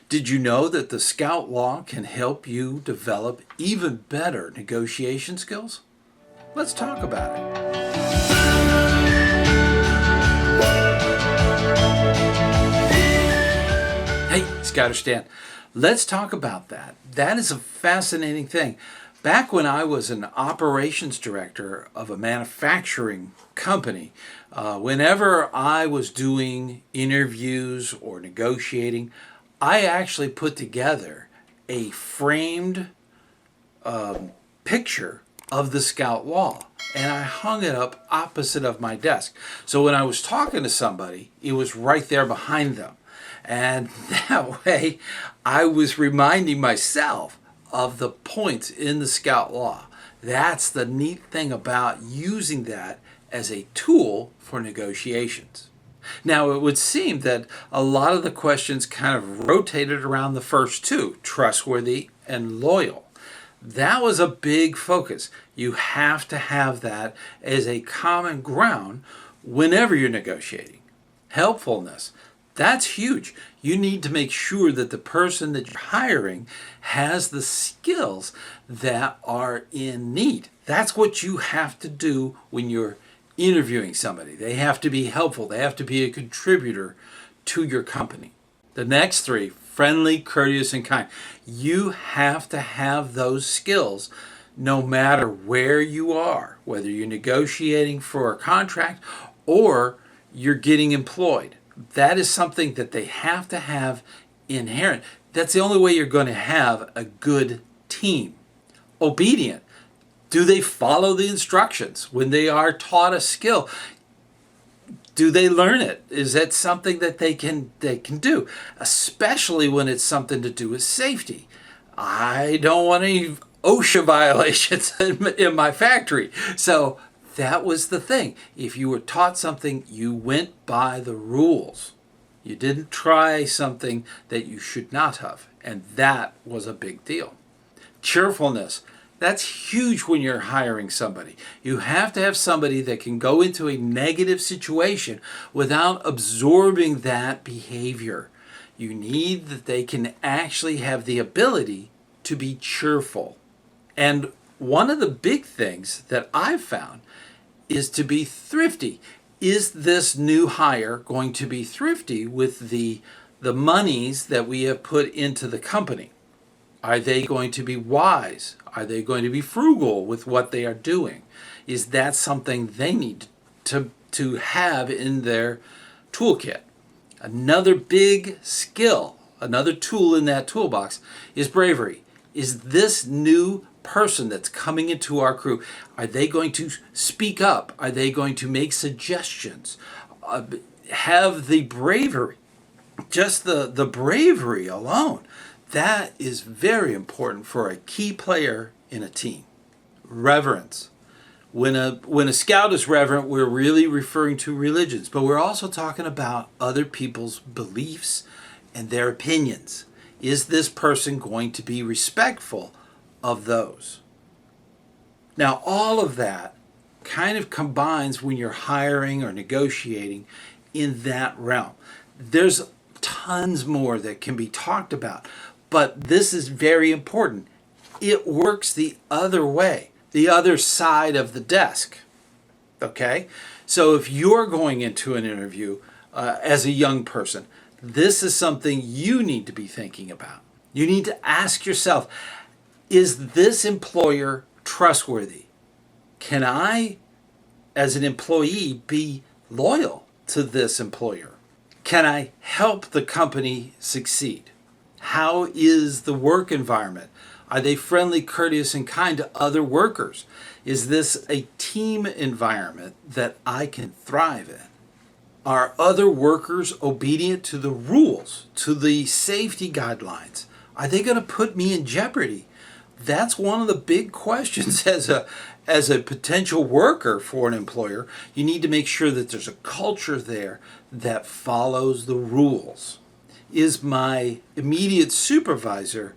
Did you know that the Scout Law can help you develop even better negotiation skills? Let's talk about it. Hey, ScouterStan, let's talk about that. That is a fascinating thing. Back when I was an operations director of a manufacturing company, whenever I was doing interviews or negotiating, I actually put together a framed picture of the Scout Law, and I hung it up opposite of my desk. So when I was talking to somebody, it was right there behind them. And that way I was reminding myself of the points in the Scout Law. That's the neat thing about using that as a tool for negotiations. Now, it would seem that a lot of the questions kind of rotated around the first two, trustworthy and loyal. That was a big focus. You have to have that as a common ground whenever you're negotiating. Helpfulness. That's huge. You need to make sure that the person that you're hiring has the skills that are in need. That's what you have to do when you're interviewing somebody. They have to be helpful. They have to be a contributor to your company. The next three, friendly, courteous, and kind. You have to have those skills no matter where you are, whether you're negotiating for a contract or you're getting employed. That is something that they have to have inherent. That's the only way you're going to have a good team. Obedient. Do they follow the instructions when they are taught a skill? Do they learn it? Is that something that they can do? Especially when it's something to do with safety. I don't want any OSHA violations in my factory. So that was the thing. If you were taught something, you went by the rules. You didn't try something that you should not have. And that was a big deal. Cheerfulness. That's huge when you're hiring somebody. You have to have somebody that can go into a negative situation without absorbing that behavior. You need that they can actually have the ability to be cheerful. And one of the big things that I've found is to be thrifty. Is this new hire going to be thrifty with the monies that we have put into the company? Are they going to be wise? Are they going to be frugal with what they are doing? Is that something they need to have in their toolkit? Another big skill, another tool in that toolbox is bravery. Is this new person that's coming into our crew, are they going to speak up? Are they going to make suggestions? Have the bravery, just the bravery alone. That is very important for a key player in a team. Reverence. When a scout is reverent, we're really referring to religions, but we're also talking about other people's beliefs and their opinions. Is this person going to be respectful of those? Now, all of that kind of combines when you're hiring or negotiating in that realm. There's tons more that can be talked about, but this is very important. It works the other way, the other side of the desk. Okay? So if you're going into an interview as a young person, this is something you need to be thinking about. You need to ask yourself, is this employer trustworthy? Can I, as an employee, be loyal to this employer? Can I help the company succeed? How is the work environment? Are they friendly, courteous, and kind to other workers? Is this a team environment that I can thrive in? Are other workers obedient to the rules, to the safety guidelines? Are they going to put me in jeopardy? That's one of the big questions as a potential worker for an employer. You need to make sure that there's a culture there that follows the rules. Is my immediate supervisor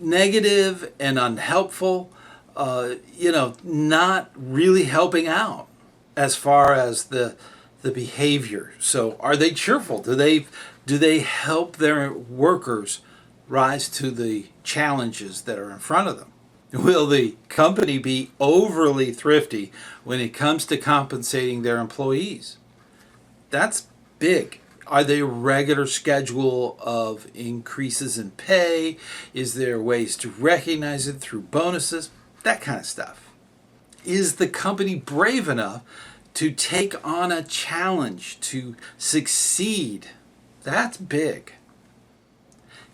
negative and unhelpful? Not really helping out as far as the behavior. So are they cheerful? Do Do they help their workers rise to the challenges that are in front of them? Will the company be overly thrifty when it comes to compensating their employees? That's big. Are they a regular schedule of increases in pay? Is there ways to recognize it through bonuses? That kind of stuff. Is the company brave enough to take on a challenge, to succeed? That's big.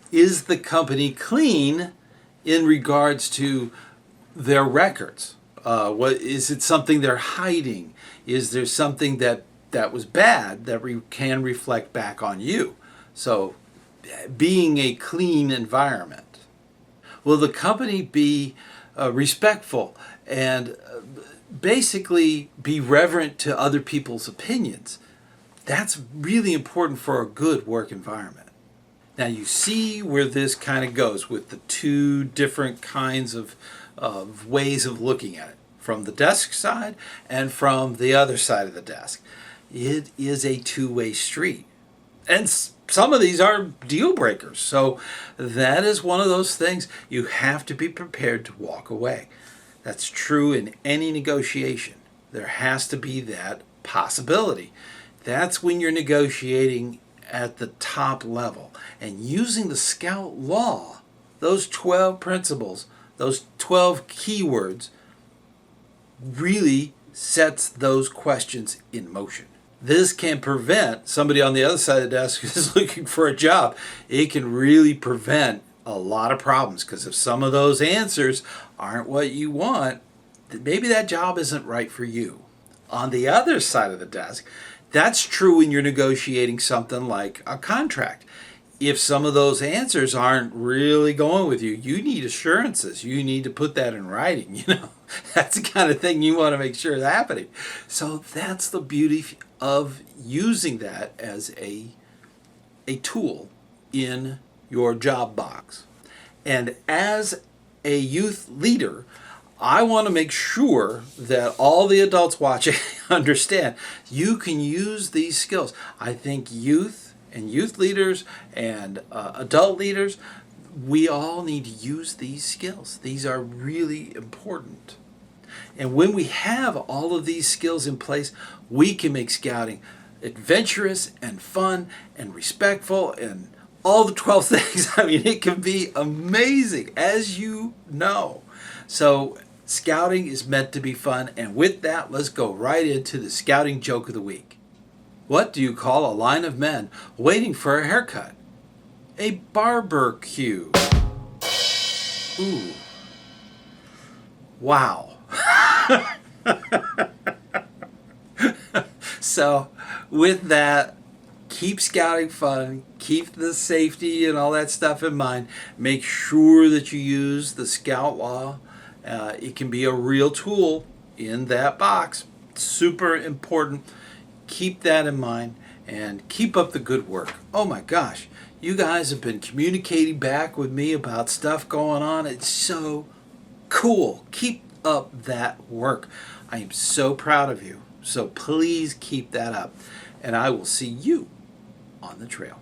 Is the company clean in regards to their records? Is it something they're hiding? Is there something that was bad that can reflect back on you? So, being a clean environment. Will the company be respectful and basically be reverent to other people's opinions? That's really important for a good work environment. Now you see where this kind of goes with the two different kinds of ways of looking at it, from the desk side and from the other side of the desk. It is a two-way street. And some of these are deal breakers. So that is one of those things you have to be prepared to walk away. That's true in any negotiation. There has to be that possibility. That's when you're negotiating at the top level. And using the Scout Law, those 12 principles, those 12 keywords, really sets those questions in motion. This can prevent somebody on the other side of the desk who's looking for a job. It can really prevent a lot of problems, because if some of those answers aren't what you want, maybe that job isn't right for you. On the other side of the desk, that's true when you're negotiating something like a contract. If some of those answers aren't really going with you, you need assurances. You need to put that in writing. That's the kind of thing you want to make sure is happening. So that's the beauty of using that as a tool in your job box. And as a youth leader, I want to make sure that all the adults watching understand you can use these skills. I think youth and youth leaders and adult leaders, we all need to use these skills. These are really important. And when we have all of these skills in place, we can make scouting adventurous and fun and respectful and all the 12 things. I mean, it can be amazing, as you know. So scouting is meant to be fun. And with that, let's go right into the scouting joke of the week. What do you call a line of men waiting for a haircut? A barbecue. Ooh. Wow. So with that, keep scouting fun, keep the safety and all that stuff in mind. Make sure that you use the Scout Law. It can be a real tool in that box. Super important. Keep that in mind and keep up the good work. Oh my gosh, you guys have been communicating back with me about stuff going on. It's so cool. Keep up that work. I am so proud of you. So please keep that up. And I will see you on the trail.